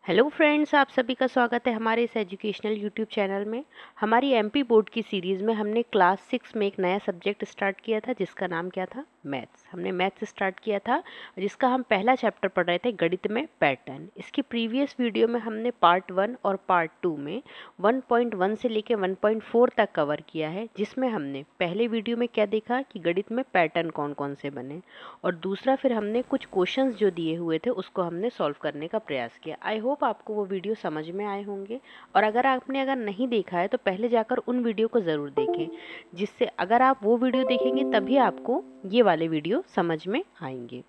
Hello friends, आप सभी का स्वागत है हमारे इस एजुकेशनल यूट्यूब चैनल में। हमारी एमपी बोर्ड की सीरीज़ में हमने क्लास 6 में एक नया सब्जेक्ट स्टार्ट किया था जिसका नाम क्या था, मैथ्स। हमने मैथ्स स्टार्ट किया था जिसका हम पहला चैप्टर पढ़ रहे थे, गणित में पैटर्न। इसकी प्रीवियस वीडियो में हमने पार्ट 1 और पार्ट 2 में 1.1 से लेकर 1.4 तक कवर किया है, जिसमें हमने पहले वीडियो में क्या देखा कि गणित में पैटर्न कौन कौन से बने, और दूसरा फिर हमने कुछ क्वेश्चंस जो दिए हुए थे उसको हमने सॉल्व करने का प्रयास किया। आई होप आपको वो वीडियो समझ में आए होंगे, और अगर नहीं देखा है तो पहले जाकर उन वीडियो को ज़रूर देखें, जिससे अगर आप वो वीडियो देखेंगे तभी आपको ये वाले वीडियो समझ में आएंगे।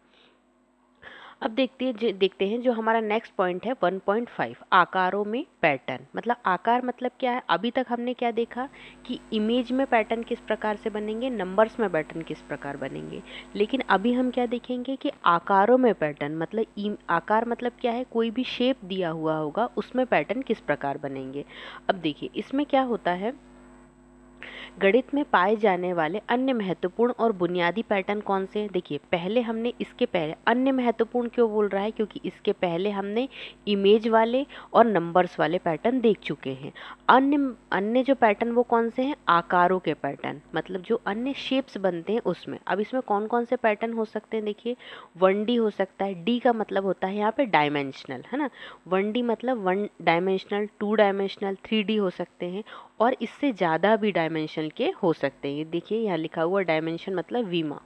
अब देखते हैं जो हमारा नेक्स्ट पॉइंट है 1.5, आकारों में पैटर्न। मतलब आकार मतलब क्या है। अभी तक हमने क्या देखा कि इमेज में पैटर्न किस प्रकार से बनेंगे, नंबर्स में पैटर्न किस प्रकार बनेंगे, लेकिन अभी हम क्या देखेंगे कि आकारों में पैटर्न मतलब आकार मतलब क्या है, कोई भी शेप दिया हुआ होगा उसमें पैटर्न किस प्रकार बनेंगे। अब देखिए इसमें क्या होता है, गणित में पाए जाने वाले अन्य महत्वपूर्ण और बुनियादी पैटर्न कौन से हैं। देखिए पहले हमने इसके पहले अन्य महत्वपूर्ण क्यों बोल रहा है, क्योंकि इसके पहले हमने इमेज वाले और नंबर्स वाले पैटर्न देख चुके हैं। अन्य अन्य जो पैटर्न वो कौन से हैं, आकारों के पैटर्न, मतलब जो अन्य शेप्स बनते हैं उसमें। अब इसमें कौन कौन से पैटर्न हो सकते हैं, देखिए 1D हो सकता है। डी का मतलब होता है यहाँ पे डायमेंशनल, है ना। 1D मतलब 1 डायमेंशनल, 2 डायमेंशनल, 3D हो सकते हैं, और इससे ज़्यादा भी डायमेंशन के हो सकते हैं। देखिए यहाँ लिखा हुआ डायमेंशन मतलब वीमा।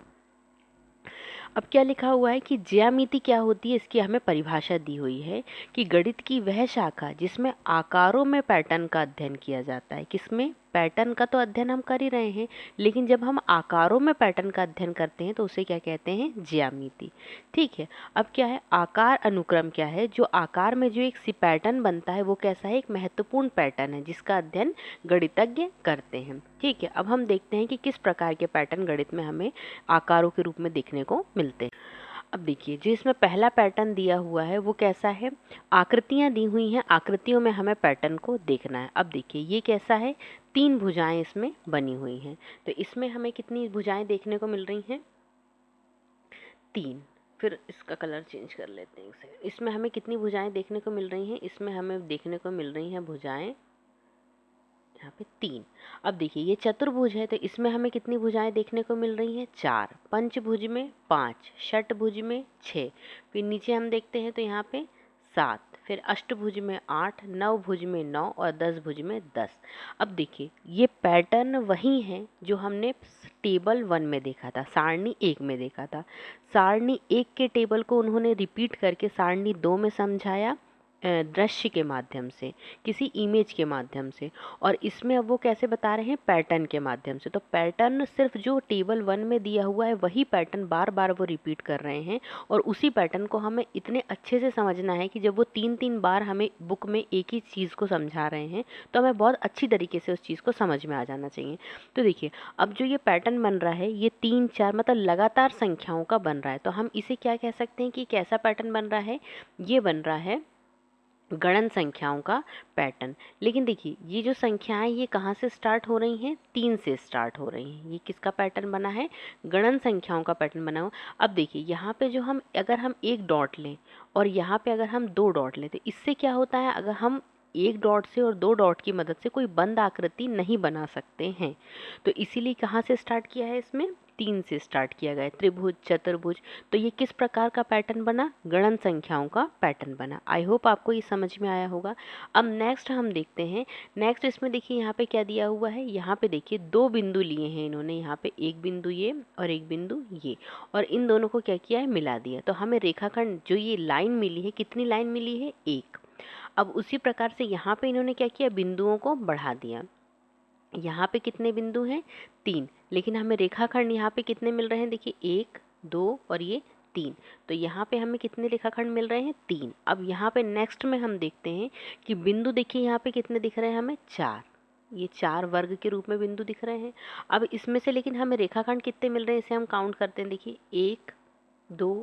अब क्या लिखा हुआ है कि ज्यामिति क्या होती है, इसकी हमें परिभाषा दी हुई है कि गणित की वह शाखा जिसमें आकारों में पैटर्न का अध्ययन किया जाता है। किसमें, पैटर्न का तो अध्ययन हम कर ही रहे हैं, लेकिन जब हम आकारों में पैटर्न का अध्ययन करते हैं तो उसे क्या कहते हैं, ज्यामिति। ठीक है। अब क्या है, आकार अनुक्रम क्या है, जो आकार में जो एक सी पैटर्न बनता है वो कैसा है, एक महत्वपूर्ण पैटर्न है जिसका अध्ययन गणितज्ञ करते हैं। ठीक है। अब हम देखते हैं कि किस प्रकार के पैटर्न गणित में हमें आकारों के रूप में देखने को मिलते हैं। अब देखिए जो इसमें पहला पैटर्न दिया हुआ है वो कैसा है, आकृतियां दी हुई हैं, आकृतियों में हमें पैटर्न को देखना है। अब देखिए ये कैसा है, 3 भुजाएं इसमें बनी हुई हैं। तो इसमें हमें कितनी भुजाएं देखने को मिल रही हैं, 3। फिर इसका कलर चेंज कर लेते हैं इसे। इसमें हमें कितनी भुजाएं देखने को मिल रही हैं, इसमें हमें देखने को मिल रही हैं भुजाएं यहाँ पे 3। अब देखिए ये चतुर्भुज है तो इसमें हमें कितनी भुजाएं देखने को मिल रही हैं, 4। पंचभुज में 5, षटभुज में 6, फिर नीचे हम देखते हैं तो यहाँ पे 7, फिर अष्टभुज में 8, नवभुज में 9 और 10 भुज में 10। अब देखिए ये पैटर्न वही है जो हमने टेबल 1 में देखा था, सारणी 1 में देखा था। सारणी 1 के टेबल को उन्होंने रिपीट करके सारणी 2 में समझाया, दृश्य के माध्यम से, किसी इमेज के माध्यम से, और इसमें अब वो कैसे बता रहे हैं, पैटर्न के माध्यम से। तो पैटर्न सिर्फ जो टेबल 1 में दिया हुआ है वही पैटर्न बार बार वो रिपीट कर रहे हैं, और उसी पैटर्न को हमें इतने अच्छे से समझना है कि जब वो 3-3 बार हमें बुक में एक ही चीज़ को समझा रहे हैं तो हमें बहुत अच्छी तरीके से उस चीज़ को समझ में आ जाना चाहिए। तो देखिए अब जो ये पैटर्न बन रहा है ये 3-4 मतलब लगातार संख्याओं का बन रहा है, तो हम इसे क्या कह सकते हैं कि कैसा पैटर्न बन रहा है, ये बन रहा है गणन संख्याओं का पैटर्न। लेकिन देखिए ये जो संख्याएं ये कहाँ से स्टार्ट हो रही हैं, 3 से स्टार्ट हो रही हैं। ये किसका पैटर्न बना है, गणन संख्याओं का पैटर्न बना हुआ। अब देखिए यहाँ पे जो हम अगर हम एक डॉट लें और यहाँ पे अगर हम 2 डॉट लें तो इससे क्या होता है, अगर हम एक डॉट से और 2 डॉट की मदद से कोई बंद आकृति नहीं बना सकते हैं, तो इसीलिए कहाँ से स्टार्ट किया है, इसमें 3 से स्टार्ट किया गया है, त्रिभुज, चतुर्भुज। तो ये किस प्रकार का पैटर्न बना, गणन संख्याओं का पैटर्न बना। आई होप आपको ये समझ में आया होगा। अब नेक्स्ट हम देखते हैं, नेक्स्ट इसमें देखिए यहाँ पे क्या दिया हुआ है, यहाँ पे देखिए 2 बिंदु लिए हैं इन्होंने, यहाँ पे एक बिंदु ये और एक बिंदु ये, और इन दोनों को क्या किया है, मिला दिया। तो हमें रेखाखंड जो ये लाइन मिली है, कितनी लाइन मिली है, 1। अब उसी प्रकार से यहाँ पे इन्होंने क्या किया, बिंदुओं को बढ़ा दिया। यहाँ पे कितने बिंदु हैं, 3, लेकिन हमें रेखाखंड यहाँ पे कितने मिल रहे हैं, देखिए 1, 2 और ये 3। तो यहाँ पे हमें कितने रेखाखंड मिल रहे हैं, 3। अब यहाँ पे नेक्स्ट में हम देखते हैं कि बिंदु देखिए यहाँ पे कितने दिख रहे हैं हमें, 4। ये 4 वर्ग के रूप में बिंदु दिख रहे हैं। अब इसमें से लेकिन हमें रेखाखंड कितने मिल रहे हैं, इसे हम काउंट करते हैं। देखिए 1, 2,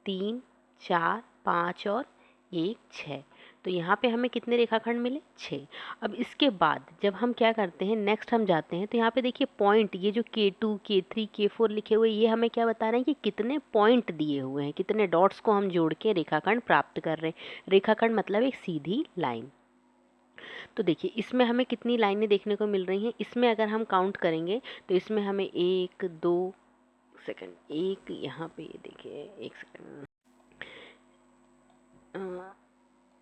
3, 4, 5 और 1, 6। तो यहाँ पे हमें कितने रेखाखंड मिले? 6। अब इसके बाद जब हम क्या करते हैं, नेक्स्ट हम जाते हैं तो यहाँ पे देखिए पॉइंट, ये जो K2 K3 K4 लिखे हुए, ये हमें क्या बता रहे हैं कि कितने पॉइंट दिए हुए हैं, कितने डॉट्स को हम जोड़ के रेखाखंड प्राप्त कर रहे हैं। रेखाखंड मतलब एक सीधी लाइन। तो देखिए इसमें हमें कितनी लाइनें देखने को मिल रही हैं, इसमें अगर हम काउंट करेंगे तो इसमें हमें 1 2 सेकंड, एक यहाँ पे ये देखिए, एक सेकंड,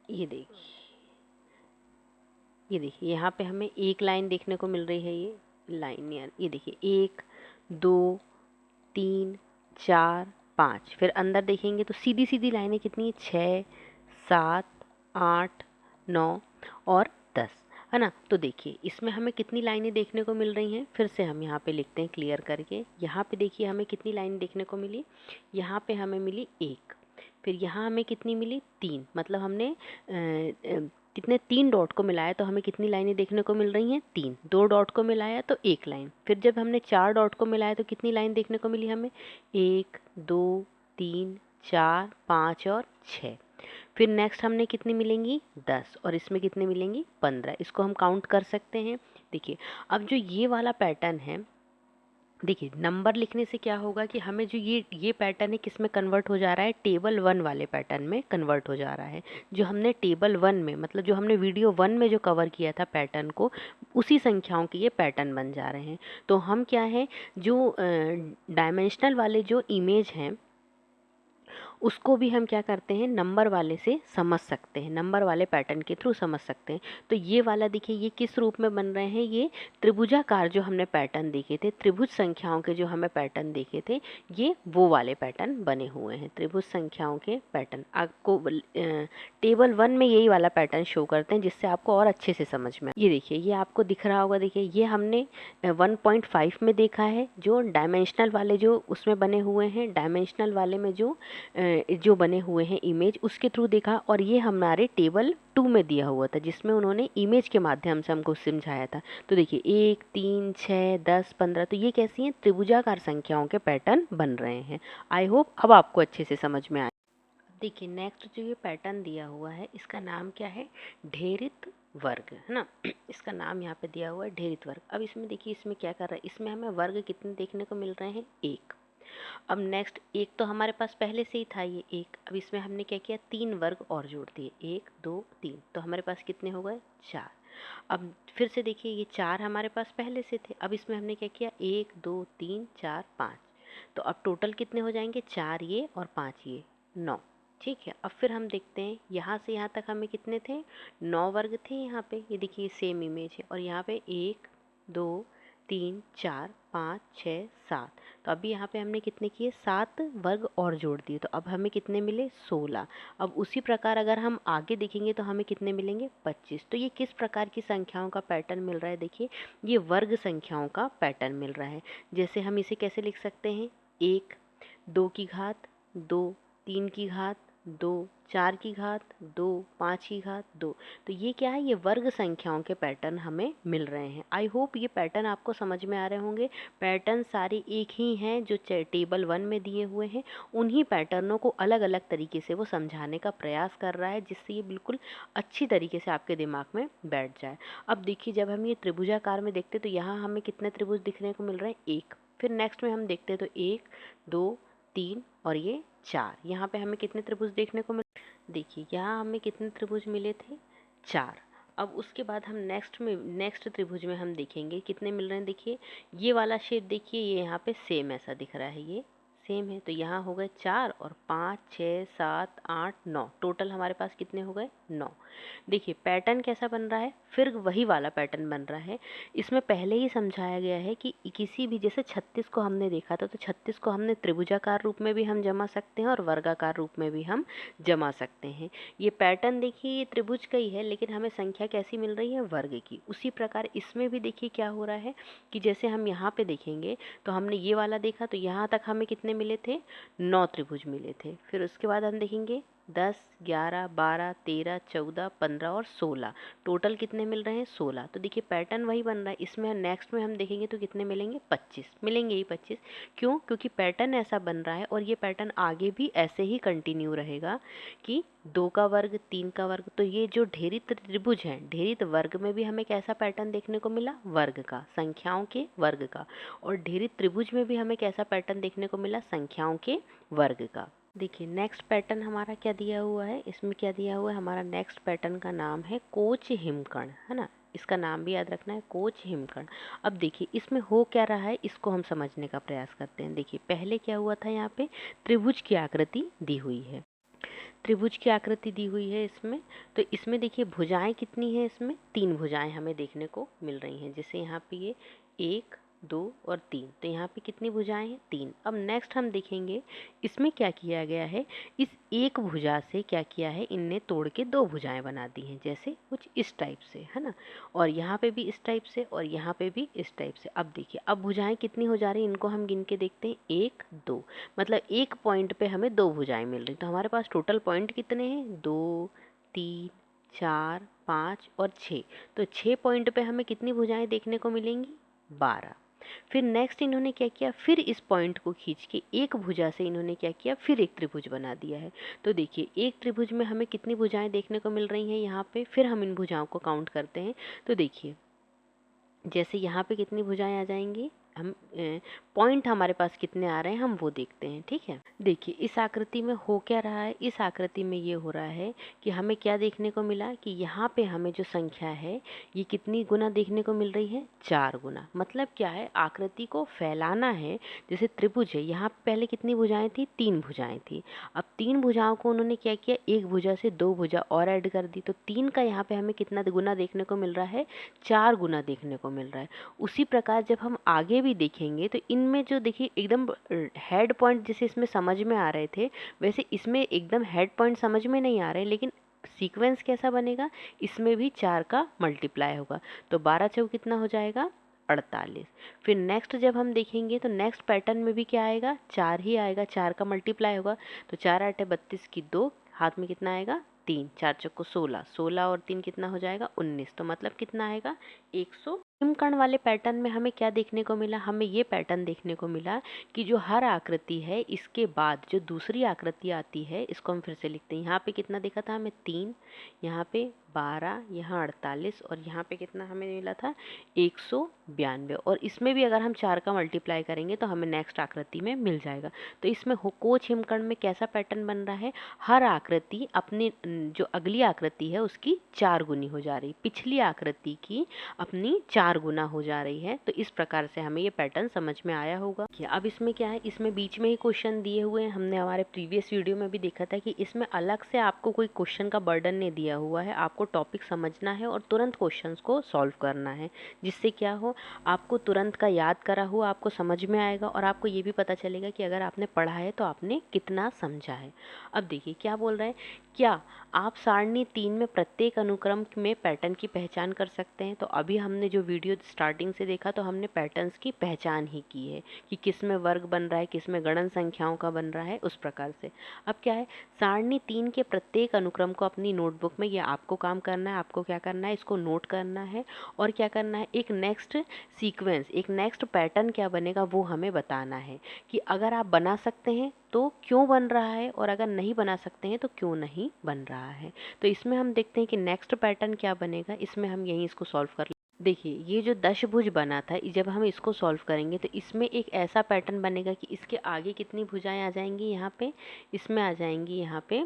ये देखिए, ये देखिए यहाँ पे हमें एक लाइन देखने को मिल रही है, ये लाइन यार, ये देखिए 1 2 3 4 5। फिर अंदर देखेंगे तो सीधी सीधी लाइनें कितनी, 6 7 8 9 और 10, है ना। तो देखिए इसमें हमें कितनी लाइनें देखने को मिल रही हैं, फिर से हम यहाँ पे लिखते हैं क्लियर करके। यहाँ पे देखिए हमें कितनी लाइन देखने को मिली, यहाँ पे हमें मिली 1, फिर यहाँ हमें कितनी मिली 3, मतलब हमने कितने 3 डॉट को मिलाया तो हमें कितनी लाइनें देखने को मिल रही हैं, 3। 2 डॉट को मिलाया तो 1 लाइन, फिर जब हमने 4 डॉट को मिलाया तो कितनी लाइन देखने को मिली हमें, 1 2 3 4 5 और 6। फिर नेक्स्ट हमने कितनी मिलेंगी, 10, और इसमें कितनी मिलेंगी, 15। इसको हम काउंट कर सकते हैं। देखिए अब जो ये वाला पैटर्न है, देखिए नंबर लिखने से क्या होगा कि हमें जो ये पैटर्न है किस में कन्वर्ट हो जा रहा है, टेबल 1 वाले पैटर्न में कन्वर्ट हो जा रहा है। जो हमने टेबल 1 में, मतलब जो हमने वीडियो 1 में जो कवर किया था पैटर्न को, उसी संख्याओं के ये पैटर्न बन जा रहे हैं। तो हम क्या है, जो डायमेंशनल वाले जो इमेज हैं उसको भी हम क्या करते हैं, नंबर वाले से समझ सकते हैं, नंबर वाले पैटर्न के थ्रू समझ सकते हैं। तो ये वाला देखिए ये किस रूप में बन रहे हैं, ये त्रिभुजाकार जो हमने पैटर्न देखे थे, त्रिभुज संख्याओं के जो हमें पैटर्न देखे थे, ये वो वाले पैटर्न बने हुए हैं, त्रिभुज संख्याओं के पैटर्न। आपको टेबल 1 में यही वाला पैटर्न शो करते हैं, जिससे आपको और अच्छे से समझ में। ये देखिए ये आपको दिख रहा होगा, देखिए ये हमने 1.5 में देखा है, जो डायमेंशनल वाले जो उसमें बने हुए हैं, डायमेंशनल वाले में जो बने हुए हैं इमेज, उसके थ्रू देखा। और ये हमारे टेबल 2 में दिया हुआ था, जिसमें उन्होंने इमेज के माध्यम से हमको समझाया था। तो देखिए 1 3 6 10 15, तो ये कैसी हैं, त्रिभुजाकार संख्याओं के पैटर्न बन रहे हैं। आई होप अब आपको अच्छे से समझ में आए। देखिए नेक्स्ट जो ये पैटर्न दिया हुआ है, इसका नाम क्या है, ढेरित वर्ग, है ना। इसका नाम यहाँ पे दिया हुआ है ढेरित वर्ग। अब इसमें देखिए इसमें क्या कर रहा है, इसमें हमें वर्ग कितने देखने को मिल रहे हैं, 1। अब नेक्स्ट एक तो हमारे पास पहले से ही था ये 1, अब इसमें हमने क्या किया, 3 वर्ग और जोड़ दिए, 1 2 3, तो हमारे पास कितने हो गए, 4। अब फिर से देखिए ये 4 हमारे पास पहले से थे, अब इसमें हमने क्या किया, 1 2 3 4 5, तो अब टोटल कितने हो जाएंगे, 4 ये और 5 ये, 9। ठीक है, अब फिर हम देखते हैं यहाँ से यहाँ तक हमें कितने थे, 9 वर्ग थे यहाँ पे, ये देखिए सेम इमेज है, और यहाँ पे 1 2 3 4 5 6 7, तो अभी यहाँ पे हमने कितने किए, 7 वर्ग और जोड़ दिए, तो अब हमें कितने मिले, 16। अब उसी प्रकार अगर हम आगे देखेंगे तो हमें कितने मिलेंगे, 25। तो ये किस प्रकार की संख्याओं का पैटर्न मिल रहा है, देखिए ये वर्ग संख्याओं का पैटर्न मिल रहा है। जैसे हम इसे कैसे लिख सकते हैं, 1 2 की घात 2 3 की घात 2 4 की घात 2 5 की घात 2, तो ये क्या है, ये वर्ग संख्याओं के पैटर्न हमें मिल रहे हैं। आई होप ये पैटर्न आपको समझ में आ रहे होंगे। पैटर्न सारे एक ही हैं जो टेबल 1 में दिए हुए हैं, उन्हीं पैटर्नों को अलग अलग तरीके से वो समझाने का प्रयास कर रहा है, जिससे ये बिल्कुल अच्छी तरीके से आपके दिमाग में बैठ जाए। अब देखिए जब हम ये त्रिभुजाकार में देखते तो यहाँ हमें कितने त्रिभुज दिखने को मिल रहे हैं, 1। फिर नेक्स्ट में हम देखते तो 1 2 3 और ये 4, यहाँ पे हमें कितने त्रिभुज देखने को मिल, देखिए यहाँ हमें कितने त्रिभुज मिले थे, 4। अब उसके बाद हम नेक्स्ट त्रिभुज में हम देखेंगे कितने मिल रहे हैं, देखिए ये वाला शेप देखिए, ये यहाँ पे सेम ऐसा दिख रहा है, ये सेम है, तो यहाँ हो गए 4 और 5 6 7 8 9, टोटल हमारे पास कितने हो गए, 9। देखिए पैटर्न कैसा बन रहा है, फिर वही वाला पैटर्न बन रहा है। इसमें पहले ही समझाया गया है कि किसी भी, जैसे 36 को हमने देखा था, तो 36 को हमने त्रिभुजाकार रूप में भी हम जमा सकते हैं और वर्गाकार रूप में भी हम जमा सकते हैं। ये पैटर्न देखिए ये त्रिभुज का ही है, लेकिन हमें संख्या कैसी मिल रही है, वर्ग की। उसी प्रकार इसमें भी देखिए क्या हो रहा है कि जैसे हम यहाँ पे देखेंगे तो हमने ये वाला देखा, तो यहाँ तक हमें कितने मिले थे, 9 त्रिभुज मिले थे। फिर उसके बाद हम देखेंगे 10, 11, 12, 13, 14, 15 और 16। टोटल कितने मिल रहे हैं? 16। तो देखिए पैटर्न वही बन रहा है। इसमें नेक्स्ट में हम देखेंगे तो कितने मिलेंगे? 25 मिलेंगे ही 25। क्यों? क्योंकि पैटर्न ऐसा बन रहा है और ये पैटर्न आगे भी ऐसे ही कंटिन्यू रहेगा कि 2 का वर्ग, 3 का वर्ग। तो ये जो ढेरित त्रिभुज हैं, ढेरित वर्ग में भी हमें कैसा पैटर्न देखने को मिला? वर्ग का, संख्याओं के वर्ग का। और ढेरित त्रिभुज में भी हमें कैसा पैटर्न देखने को मिला? संख्याओं के वर्ग का। देखिए नेक्स्ट पैटर्न हमारा क्या दिया हुआ है? इसमें क्या दिया हुआ है? हमारा नेक्स्ट पैटर्न का नाम है कोच हिमकर्ण, है ना। इसका नाम भी याद रखना है, कोच हिमकर्ण। अब देखिए इसमें हो क्या रहा है, इसको हम समझने का प्रयास करते हैं। देखिए पहले क्या हुआ था, यहाँ पे त्रिभुज की आकृति दी हुई है। त्रिभुज की आकृति दी हुई है इसमें। तो इसमें देखिए भुजाएं कितनी है? इसमें 3 भुजाएं हमें देखने को मिल रही हैं। जैसे यहाँ पे ये 1, 2 और 3। तो यहाँ पे कितनी भुजाएं हैं? 3। अब नेक्स्ट हम देखेंगे इसमें क्या किया गया है। इस एक भुजा से क्या किया है, इनने तोड़ के 2 भुजाएं बना दी हैं। जैसे कुछ इस टाइप से, है ना। और यहाँ पे भी इस टाइप से और यहाँ पे भी इस टाइप से। अब देखिए अब भुजाएं कितनी हो जा रही हैं, इनको हम गिन के देखते हैं। 1, 2, मतलब एक पॉइंट पे हमें 2 भुजाएं मिल रही। तो हमारे पास टोटल पॉइंट कितने हैं? 2, 3, 4, 5 और 6। तो 6 पॉइंट पे हमें कितनी भुजाएं देखने को मिलेंगी? 12। फिर नेक्स्ट इन्होंने क्या किया, फिर इस पॉइंट को खींच के एक भुजा से इन्होंने क्या किया, फिर एक त्रिभुज बना दिया है। तो देखिए एक त्रिभुज में हमें कितनी भुजाएं देखने को मिल रही हैं यहाँ पे। फिर हम इन भुजाओं को काउंट करते हैं। तो देखिए जैसे यहाँ पे कितनी भुजाएं आ जाएंगी, हम पॉइंट हमारे पास कितने आ रहे हैं हम वो देखते हैं। ठीक है, देखिए इस आकृति में हो क्या रहा है। इस आकृति में ये हो रहा है कि हमें क्या देखने को मिला कि यहाँ पे हमें जो संख्या है ये कितनी गुना देखने को मिल रही है? 4 गुना। मतलब क्या है, आकृति को फैलाना है। जैसे त्रिभुज है, यहाँ पे पहले कितनी भुजाएं थी? 3 भुजाएं थी। अब 3 भुजाओं को उन्होंने क्या किया, एक भुजा से 2 भुजा और ऐड कर दी। तो 3 का यहाँ पे हमें कितना गुना देखने को मिल रहा है? 4 गुना देखने को मिल रहा है। उसी प्रकार जब हम आगे भी देखेंगे तो इनमें जो देखिए एकदम हेड पॉइंट जैसे इसमें समझ में आ रहे थे, वैसे इसमें एकदम हेड पॉइंट समझ में नहीं आ रहे, लेकिन सीक्वेंस कैसा बनेगा, इसमें भी 4 का मल्टीप्लाई होगा। तो 12 चौक कितना हो जाएगा? 48। फिर नेक्स्ट जब हम देखेंगे तो नेक्स्ट पैटर्न में भी क्या आएगा? 4 ही आएगा, 4 का मल्टीप्लाई होगा। तो 4 8 32 की 2, हाथ में कितना आएगा? 3, 4 चौको 16, 16 और 3 कितना हो जाएगा? 19। तो मतलब कितना आएगा? 100। हिमकर्ण वाले पैटर्न में हमें क्या देखने को मिला? हमें ये पैटर्न देखने को मिला कि जो हर आकृति है इसके बाद जो दूसरी आकृति आती है, इसको हम फिर से लिखते हैं। यहाँ पे कितना देखा था हमें? 3, यहाँ पे 12, यहाँ 48 और यहाँ पे कितना हमें मिला था? 192। और इसमें भी अगर हम 4 का मल्टीप्लाई करेंगे तो हमें नेक्स्ट आकृति में मिल जाएगा। तो इसमें कोच हिमकर्ण में कैसा पैटर्न बन रहा है? हर आकृति अपने जो अगली आकृति है उसकी 4 गुनी हो जा रही, पिछली आकृति की अपनी 4 गुना हो जा रही है। तो इस प्रकार से हमें ये पैटर्न समझ में आया होगा। अब इसमें क्या है, इसमें बीच में ही क्वेश्चन दिए हुए हैं। हमने हमारे प्रीवियस वीडियो में भी देखा था कि इसमें अलग से आपको कोई क्वेश्चन का बर्डन नहीं दिया हुआ है। आपको टॉपिक समझना है और तुरंत क्वेश्चंस को सॉल्व करना है, जिससे क्या हो, आपको तुरंत का याद करा हुआ आपको समझ में आएगा और आपको ये भी पता चलेगा कि अगर आपने पढ़ा है तो आपने कितना समझा है। अब देखिए क्या बोल रहा है, क्या आप सारणी 3 में प्रत्येक अनुक्रम में पैटर्न की पहचान कर सकते हैं? तो अभी हमने जो वीडियो स्टार्टिंग से देखा तो हमने पैटर्न्स की पहचान ही की है कि किस में वर्ग बन रहा है, किस में गणन संख्याओं का बन रहा है, उस प्रकार से। अब क्या है, सारणी 3 के प्रत्येक अनुक्रम को अपनी नोटबुक में, ये आपको काम करना है, आपको क्या करना है, इसको नोट करना है और क्या करना है, एक नेक्स्ट सीक्वेंस, एक नेक्स्ट पैटर्न क्या बनेगा वो हमें बताना है कि अगर आप बना सकते हैं तो क्यों बन रहा है और अगर नहीं बना सकते हैं तो क्यों नहीं बन रहा है। तो इसमें हम देखते हैं कि नेक्स्ट पैटर्न क्या बनेगा। इसमें हम यहीं इसको सॉल्व कर, देखिए ये जो दशभुज बना था, जब हम इसको सॉल्व करेंगे तो इसमें एक ऐसा पैटर्न बनेगा कि इसके आगे कितनी भुजाएं आ जाएंगी, यहाँ पे इसमें आ जाएंगी, यहाँ पे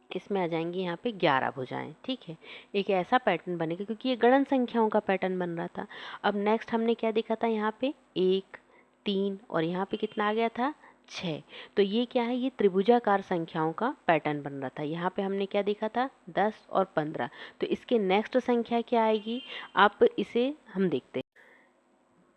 इसमें आ जाएंगी यहाँ पे 11 भुजाएं। ठीक है, एक ऐसा पैटर्न बनेगा क्योंकि ये गणन संख्याओं का पैटर्न बन रहा था। अब नेक्स्ट हमने क्या देखा था, यहाँ पे 1, 3 और यहाँ पे कितना आ गया था? 6। तो ये क्या है, ये त्रिभुजाकार संख्याओं का पैटर्न बन रहा था। यहाँ पे हमने क्या देखा था? 10 और 15। तो इसके नेक्स्ट संख्या क्या आएगी, आप इसे हम देखते हैं।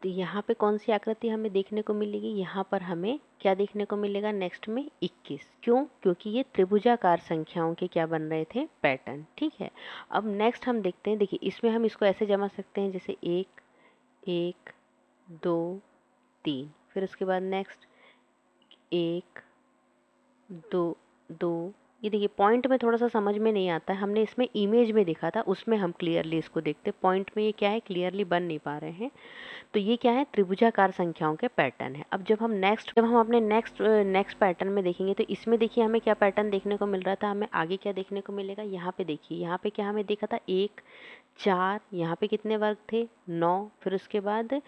तो यहाँ पे कौन सी आकृति हमें देखने को मिलेगी, यहाँ पर हमें क्या देखने को मिलेगा नेक्स्ट में? 21। क्यों? क्योंकि ये त्रिभुजाकार संख्याओं के क्या बन रहे थे? पैटर्न। ठीक है, अब नेक्स्ट हम देखते हैं। देखिए इसमें हम इसको ऐसे जमा सकते हैं जैसे 1, 1, 2, 3, फिर उसके बाद नेक्स्ट 1, दो, दो। ये देखिए पॉइंट में थोड़ा सा समझ में नहीं आता है, हमने इसमें इमेज में देखा था, उसमें हम क्लियरली इसको देखते, पॉइंट में ये क्या है क्लियरली बन नहीं पा रहे हैं। तो ये क्या है, त्रिभुजाकार संख्याओं के पैटर्न है। अब जब हम अपने नेक्स्ट पैटर्न में देखेंगे तो इसमें देखिए हमें क्या पैटर्न देखने को मिल रहा था, हमें आगे क्या देखने को मिलेगा। यहाँ पे देखिए, यहाँ पे क्या हमें देखा था, 1, 4, यहाँ पे कितने वर्ग थे, 9, फिर उसके बाद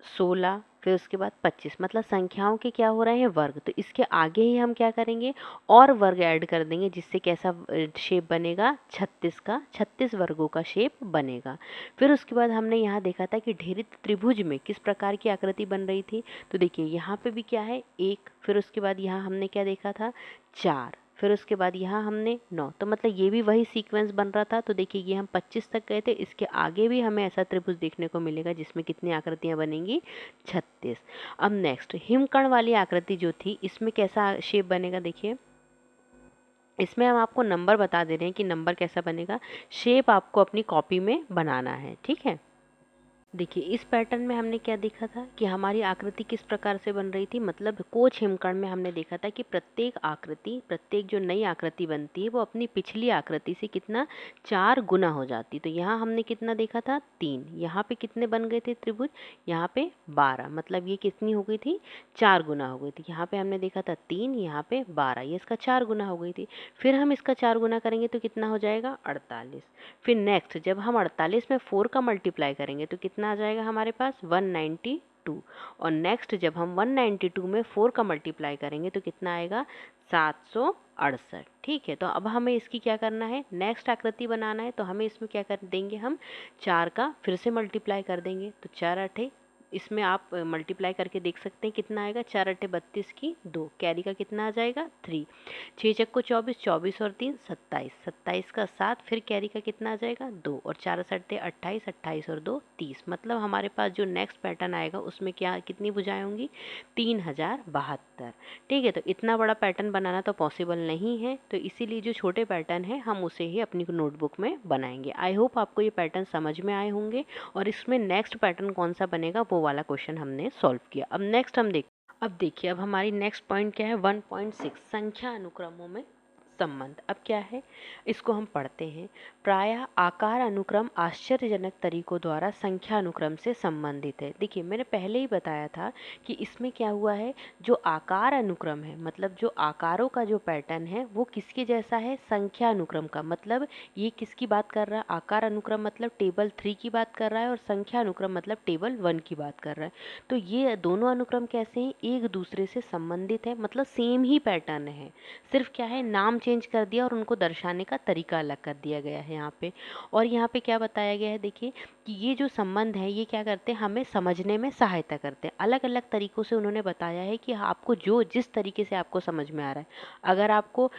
16, फिर उसके बाद 25, मतलब संख्याओं के क्या हो रहे हैं, वर्ग। तो इसके आगे ही हम क्या करेंगे, और वर्ग ऐड कर देंगे, जिससे कैसा शेप बनेगा, 36 का, 36 वर्गों का शेप बनेगा। फिर उसके बाद हमने यहाँ देखा था कि ढेरित त्रिभुज में किस प्रकार की आकृति बन रही थी। तो देखिए यहाँ पे भी क्या है, 1, फिर उसके बाद यहाँ हमने क्या देखा था, 4, फिर उसके बाद यहाँ हमने 9। तो मतलब ये भी वही सीक्वेंस बन रहा था। तो देखिए ये हम 25 तक गए थे, इसके आगे भी हमें ऐसा त्रिभुज देखने को मिलेगा जिसमें कितनी आकृतियाँ बनेंगी, 36। अब नेक्स्ट हिमकर्ण वाली आकृति जो थी, इसमें कैसा शेप बनेगा, देखिए इसमें हम आपको नंबर बता दे रहे हैं कि नंबर कैसा बनेगा, शेप आपको अपनी कॉपी में बनाना है, ठीक है। देखिए इस पैटर्न में हमने क्या देखा था कि हमारी आकृति किस प्रकार से बन रही थी, मतलब कोच हिमकर्ण में हमने देखा था कि प्रत्येक जो नई आकृति बनती है वो अपनी पिछली आकृति से कितना, 4 गुना हो जाती। तो यहाँ हमने कितना देखा था, 3। यहाँ पे कितने बन गए थे त्रिभुज, यहाँ पे 12, मतलब ये कितनी हो गई थी, 4 गुना हो गई थी। यहाँ पे हमने देखा था 3, यहाँ पे 12, ये इसका 4 गुना हो गई थी। फिर हम इसका 4 गुना करेंगे तो कितना हो जाएगा, 48। फिर नेक्स्ट जब हम 48 में 4 का मल्टीप्लाई करेंगे तो कितना आ जाएगा हमारे पास, 192। और नेक्स्ट जब हम 192 में 4 का मल्टीप्लाई करेंगे तो कितना आएगा, 768। ठीक है, तो अब हमें इसकी क्या करना है, नेक्स्ट आकृति बनाना है। तो हमें इसमें क्या कर देंगे, हम 4 का फिर से मल्टीप्लाई कर देंगे। तो 4 आठे, इसमें आप मल्टीप्लाई करके देख सकते हैं कितना आएगा, 4 अट्ठे 32 की 2, कैरी का कितना आ जाएगा, 3, 6 चक्को 24, 24 और 3 27, 27 का 7, फिर कैरी का कितना आ जाएगा, 2, और 4 सट्टे 28, 28 और 2 30। मतलब हमारे पास जो नेक्स्ट पैटर्न आएगा उसमें क्या कितनी भुजाएं होंगी, 3072। ठीक है, तो इतना बड़ा पैटर्न बनाना तो पॉसिबल नहीं है, तो इसीलिए जो छोटे पैटर्न है हम उसे ही अपनी नोटबुक में बनाएंगे। आई होप आपको ये पैटर्न समझ में आए होंगे। और इसमें नेक्स्ट पैटर्न कौन सा बनेगा वो वाला क्वेश्चन हमने सॉल्व किया। अब नेक्स्ट अब देखिए, अब हमारी नेक्स्ट पॉइंट क्या है, 1.6 संख्या अनुक्रमों में संबंध। अब क्या है, इसको हम पढ़ते हैं। प्रायः आकार अनुक्रम आश्चर्यजनक तरीकों द्वारा संख्या अनुक्रम से संबंधित है। देखिए मैंने पहले ही बताया था कि इसमें क्या हुआ है, जो आकार अनुक्रम है, मतलब जो आकारों का जो पैटर्न है वो किसके जैसा है, संख्या अनुक्रम का। मतलब ये किसकी बात कर रहा है, आकार अनुक्रम मतलब टेबल 3 की बात कर रहा है, और संख्या अनुक्रम मतलब टेबल 1 की बात कर रहा है। तो ये दोनों अनुक्रम कैसे हैं, एक दूसरे से संबंधित है, मतलब सेम ही पैटर्न है, सिर्फ क्या है नाम चेंज कर दिया और उनको दर्शाने का तरीका अलग कर दिया गया है यहाँ पे। और यहाँ पे क्या बताया गया है, देखिए कि ये जो संबंध है ये क्या करते हैं, हमें समझने में सहायता करते हैं। अलग अलग तरीकों से उन्होंने बताया है कि आपको जो जिस तरीके से आपको समझ में आ रहा है, अगर आपको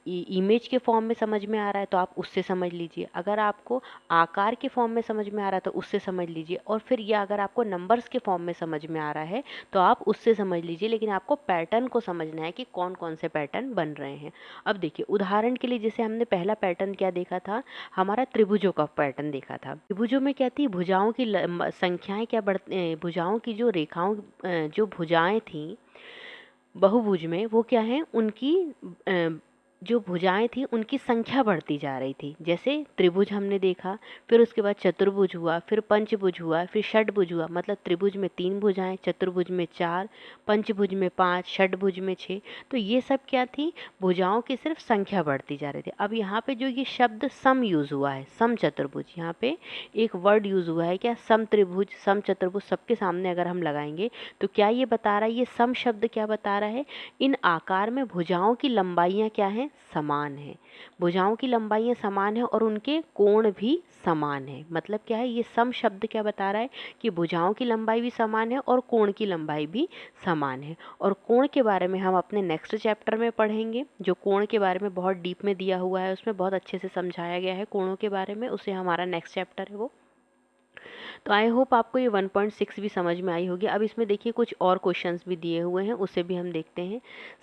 इमेज के फॉर्म में समझ में आ रहा है तो आप उससे समझ लीजिए, अगर आपको आकार के फॉर्म में समझ में आ रहा है तो उससे समझ लीजिए, और फिर या अगर आपको नंबर्स के फॉर्म में समझ में आ रहा है तो आप उससे समझ लीजिए। लेकिन आपको पैटर्न को समझना है कि कौन कौन से पैटर्न बन रहे हैं। अब देखिए उदाहरण के लिए, जैसे हमने पहला पैटर्न क्या देखा था, हमारा त्रिभुजों का पैटर्न देखा था। त्रिभुजों में क्या थी, भुजाओं की संख्याएं क्या बढ़ भुजाओं की जो रेखाओं जो भुजाएं थी बहुभुज में, वो क्या है, उनकी जो भुजाएं थी उनकी संख्या बढ़ती जा रही थी। जैसे त्रिभुज हमने देखा, फिर उसके बाद चतुर्भुज हुआ, फिर पंचभुज हुआ, फिर षटभुज हुआ। मतलब त्रिभुज में 3 भुजाएं, चतुर्भुज में 4, पंचभुज में 5, षटभुज में 6। तो ये सब क्या थी, भुजाओं की सिर्फ संख्या बढ़ती जा रही थी। अब यहाँ पे जो ये शब्द सम यूज़ हुआ है, सम चतुर्भुज, यहाँ पे एक वर्ड यूज़ हुआ है क्या, सम त्रिभुज, सम चतुर्भुज, सबके सामने अगर हम लगाएंगे तो क्या ये बता रहा है, ये सम शब्द क्या बता रहा है, इन आकार में भुजाओं की लंबाइयाँ क्या हैं, समान है। भुजाओं की लंबाइयाँ समान है और उनके कोण भी समान है। मतलब क्या है, ये सम शब्द क्या बता रहा है कि भुजाओं की लंबाई भी समान है और कोण की लंबाई भी समान है। और कोण के बारे में हम अपने नेक्स्ट चैप्टर में पढ़ेंगे। जो कोण के बारे में बहुत डीप में दिया हुआ है, उसमें बहुत अच्छे से समझाया गया है कोणों के बारे में, उसे हमारा नेक्स्ट चैप्टर है वो। तो आई होप आपको ये 1.6 भी समझ में आई होगी। अब इसमें देखिए कुछ और क्वेश्चंस भी दिए हुए हैं, उसे भी हम देखते हैं।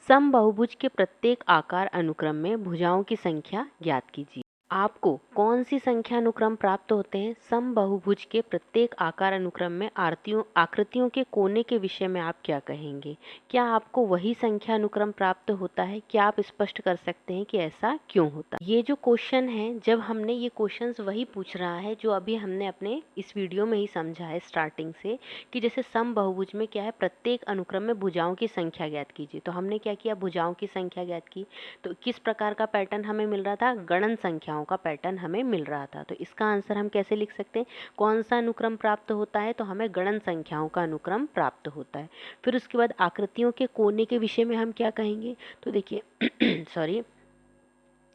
समबाहुभुज के प्रत्येक आकार अनुक्रम में भुजाओं की संख्या ज्ञात कीजिए। आपको कौन सी संख्या अनुक्रम प्राप्त होते हैं? समबहुभुज के प्रत्येक आकार अनुक्रम में आकृतियों के कोने के विषय में आप क्या कहेंगे? क्या आपको वही संख्या अनुक्रम प्राप्त होता है? क्या आप स्पष्ट कर सकते हैं कि ऐसा क्यों होता है? ये जो क्वेश्चन है, जब हमने ये क्वेश्चंस वही पूछ रहा है जो अभी हमने अपने इस वीडियो में ही समझा है स्टार्टिंग से, कि जैसे समबहुभुज में क्या है, प्रत्येक अनुक्रम में भुजाओं की संख्या ज्ञात कीजिए। तो हमने क्या किया, भुजाओं की संख्या ज्ञात की। तो किस प्रकार का पैटर्न हमें मिल रहा था? गणन संख्याओं का पैटर्न हमें मिल रहा था। तो इसका आंसर हम कैसे लिख सकते हैं? कौन सा अनुक्रम प्राप्त होता है? तो हमें गणन संख्याओं का अनुक्रम प्राप्त होता है। फिर उसके बाद आकृतियों के कोने के विषय में हम क्या कहेंगे? तो देखिए सॉरी,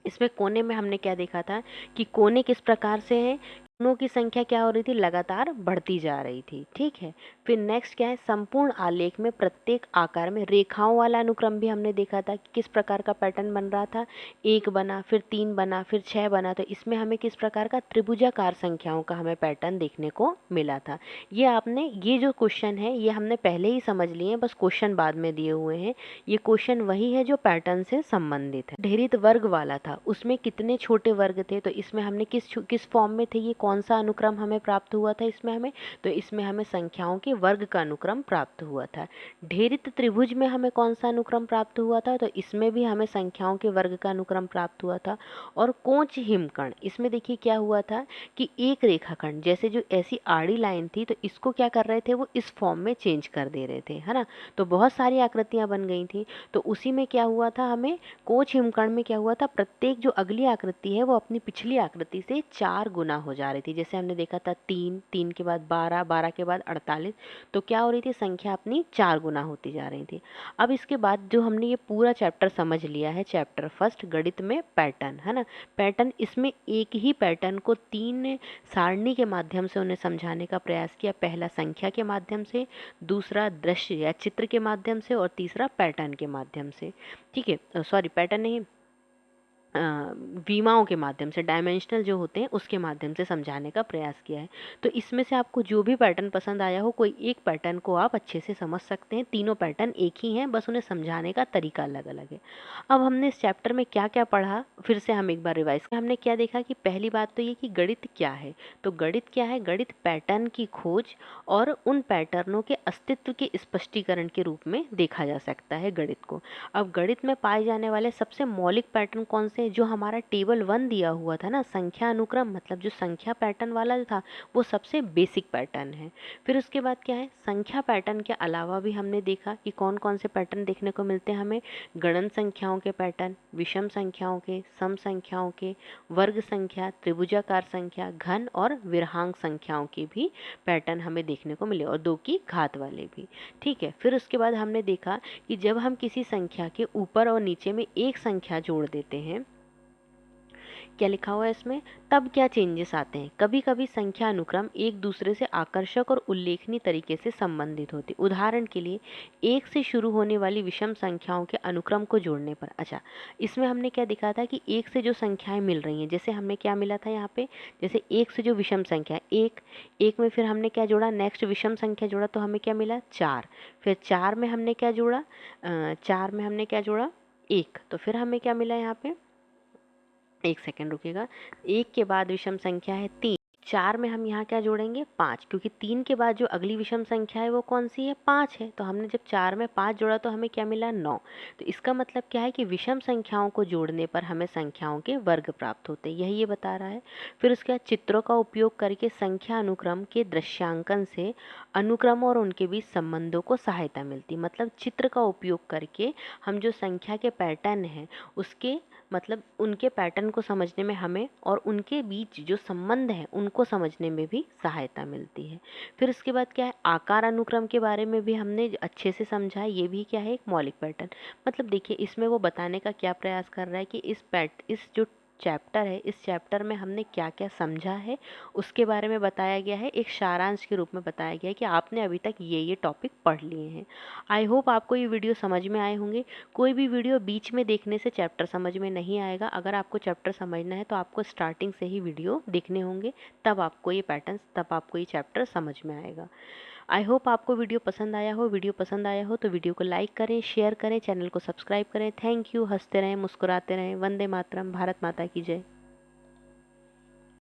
इसमें कोने में हमने क्या देखा था कि कोने किस प्रकार से हैं, कोनों की संख्या क्या हो रही थी, लगातार बढ़ती जा रही थी। ठीक है। फिर नेक्स्ट क्या है, संपूर्ण आलेख में प्रत्येक आकार में रेखाओं वाला अनुक्रम भी हमने देखा था कि किस प्रकार का पैटर्न बन रहा था। 1 बना, फिर 3 बना, फिर 6 बना। तो इसमें हमें किस प्रकार का त्रिभुजाकार संख्याओं का हमें पैटर्न देखने को मिला था। ये जो क्वेश्चन है ये हमने पहले ही समझ लिए हैं, बस क्वेश्चन बाद में दिए हुए हैं। ये क्वेश्चन वही है जो पैटर्न से संबंधित है। ढेरित वर्ग वाला था, उसमें कितने छोटे वर्ग थे? तो इसमें हमने किस फॉर्म में थे, ये कौन सा अनुक्रम हमें प्राप्त हुआ था इसमें हमें? तो इसमें हमें संख्याओं के वर्ग का अनुक्रम प्राप्त हुआ था। ढेरित त्रिभुज में हमें कौन सा अनुक्रम प्राप्त हुआ था? तो इसमें भी हमें संख्याओं के वर्ग का अनुक्रम प्राप्त हुआ था। और कोंच हिमकर्ण, इसमें देखिए क्या हुआ था कि एक रेखाखंड, जैसे जो ऐसी आड़ी लाइन थी, तो इसको क्या कर रहे थे, वो इस फॉर्म में चेंज कर दे रहे थे, है ना। तो बहुत सारी आकृतियां बन गई थी। तो उसी में क्या हुआ था, हमें कोंच हिमकर्ण में क्या हुआ था, प्रत्येक जो अगली आकृति है वो अपनी पिछली आकृति से 4 गुना हो जा रही थी। जैसे हमने देखा था 3, 3 के बाद 12, 12 के बाद 48। तो क्या हो रही थी, संख्या अपनी 4 गुना होती जा रही थी। अब इसके बाद जो हमने ये पूरा चैप्टर समझ लिया है, चैप्टर फर्स्ट गणित में पैटर्न, है ना। पैटर्न, इसमें एक ही पैटर्न को 3 सारणी के माध्यम से उन्हें समझाने का प्रयास किया। पहला संख्या के माध्यम से, दूसरा दृश्य या चित्र के माध्यम से, और तीसरा पैटर्न के माध्यम से। ठीक है, सॉरी पैटर्न नहीं, विमाओं के माध्यम से, डायमेंशनल जो होते हैं उसके माध्यम से समझाने का प्रयास किया है। तो इसमें से आपको जो भी पैटर्न पसंद आया हो, कोई एक पैटर्न को आप अच्छे से समझ सकते हैं। तीनों पैटर्न एक ही हैं, बस उन्हें समझाने का तरीका अलग अलग है। अब हमने इस चैप्टर में क्या क्या पढ़ा, फिर से हम एक बार रिवाइज करें। हमने क्या देखा कि पहली बात तो ये कि गणित क्या है। तो गणित क्या है, गणित पैटर्न की खोज और उन पैटर्नों के अस्तित्व के स्पष्टीकरण के रूप में देखा जा सकता है गणित को। अब गणित में पाए जाने वाले सबसे मौलिक पैटर्न कौन से हैं? जो हमारा टेबल 1 दिया हुआ था ना, संख्या अनुक्रम, मतलब जो संख्या पैटर्न वाला था, वो सबसे बेसिक पैटर्न है। फिर उसके बाद क्या है, संख्या पैटर्न के अलावा भी हमने देखा कि कौन कौन से पैटर्न देखने को मिलते हैं हमें। गणन संख्याओं के पैटर्न, विषम संख्याओं के, सम संख्याओं के, वर्ग संख्या, त्रिभुजाकार संख्या, घन और विरहांक संख्याओं के भी पैटर्न हमें देखने को मिले, और 2 की घात वाले भी। ठीक है। फिर उसके बाद हमने देखा कि जब हम किसी संख्या के ऊपर और नीचे में एक संख्या जोड़ देते हैं, क्या लिखा हुआ है इसमें, तब क्या चेंजेस आते हैं। कभी कभी संख्या अनुक्रम एक दूसरे से आकर्षक और उल्लेखनीय तरीके से संबंधित होते। उदाहरण के लिए, 1 से शुरू होने वाली विषम संख्याओं के अनुक्रम को जोड़ने पर, अच्छा इसमें हमने क्या दिखा था कि 1 से जो संख्याएं मिल रही हैं, जैसे हमें क्या मिला था यहाँ पे, जैसे 1 से जो विषम संख्या, 1 में फिर हमने क्या जोड़ा, नेक्स्ट विषम संख्या जोड़ा, तो हमें क्या मिला, 4। फिर 4 में हमने क्या जोड़ा, 4 में हमने क्या जोड़ा, 1। तो फिर हमें क्या मिला यहाँ पे, एक सेकेंड रुकिएगा, 1 के बाद विषम संख्या है 3, 4 में हम यहाँ क्या जोड़ेंगे, 5, क्योंकि 3 के बाद जो अगली विषम संख्या है वो कौन सी है, 5 है। तो हमने जब 4 में 5 जोड़ा तो हमें क्या मिला, 9। तो इसका मतलब क्या है कि विषम संख्याओं को जोड़ने पर हमें संख्याओं के वर्ग प्राप्त होते हैं, यही ये बता रहा है। फिर उसके बाद चित्रों का उपयोग करके संख्या अनुक्रम के दृश्यांकन से अनुक्रम और उनके बीच संबंधों को सहायता मिलती, मतलब चित्र का उपयोग करके हम जो संख्या के पैटर्न हैं उसके, मतलब उनके पैटर्न को समझने में हमें, और उनके बीच जो संबंध है उनको समझने में भी सहायता मिलती है। फिर उसके बाद क्या है, आकार अनुक्रम के बारे में भी हमने अच्छे से समझा है। ये भी क्या है, एक मौलिक पैटर्न। मतलब देखिए इसमें वो बताने का क्या प्रयास कर रहा है कि इस जो चैप्टर है, इस चैप्टर में हमने क्या क्या समझा है उसके बारे में बताया गया है, एक सारांश के रूप में बताया गया है कि आपने अभी तक ये टॉपिक पढ़ लिए हैं। आई होप आपको ये वीडियो समझ में आए होंगे। कोई भी वीडियो बीच में देखने से चैप्टर समझ में नहीं आएगा। अगर आपको चैप्टर समझना है तो आपको स्टार्टिंग से ही वीडियो देखने होंगे, तब आपको ये पैटर्न्स, तब आपको ये चैप्टर समझ में आएगा। आई होप आपको वीडियो पसंद आया हो। वीडियो पसंद आया हो तो वीडियो को लाइक करें, शेयर करें, चैनल को सब्सक्राइब करें। Thank you. हंसते रहें, मुस्कुराते रहें। वंदे मातरम। भारत माता की जय।